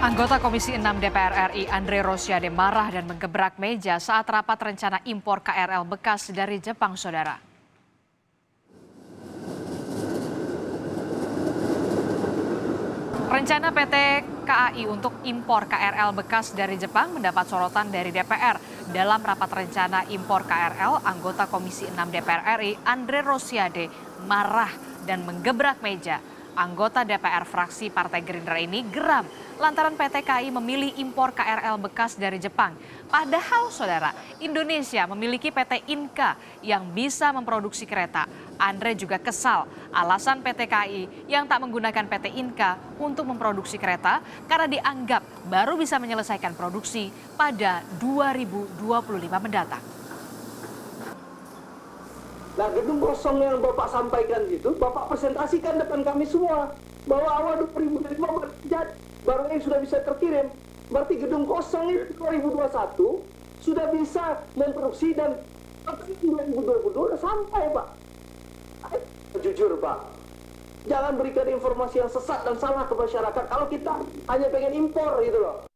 Anggota Komisi 6 DPR RI Andre Rosiade marah dan menggebrak meja saat rapat rencana impor KRL bekas dari Jepang, Saudara. Rencana PT KAI untuk impor KRL bekas dari Jepang mendapat sorotan dari DPR. Dalam rapat rencana impor KRL, anggota Komisi 6 DPR RI Andre Rosiade marah dan menggebrak meja. Anggota DPR fraksi Partai Gerindra ini geram lantaran PT KAI memilih impor KRL bekas dari Jepang. Padahal, Saudara, Indonesia memiliki PT Inka yang bisa memproduksi kereta. Andre juga kesal alasan PT KAI yang tak menggunakan PT Inka untuk memproduksi kereta karena dianggap baru bisa menyelesaikan produksi pada 2025 mendatang. Nah, gedung kosong yang Bapak sampaikan itu, Bapak presentasikan depan kami semua. Bahwa awal 2025 barangnya sudah bisa terkirim. Berarti gedung kosong itu 2021 sudah bisa memproduksi dan 2022 sudah sampai, Pak. Jujur, Pak. Jangan berikan informasi yang sesat dan salah ke masyarakat kalau kita hanya pengen impor gitu loh.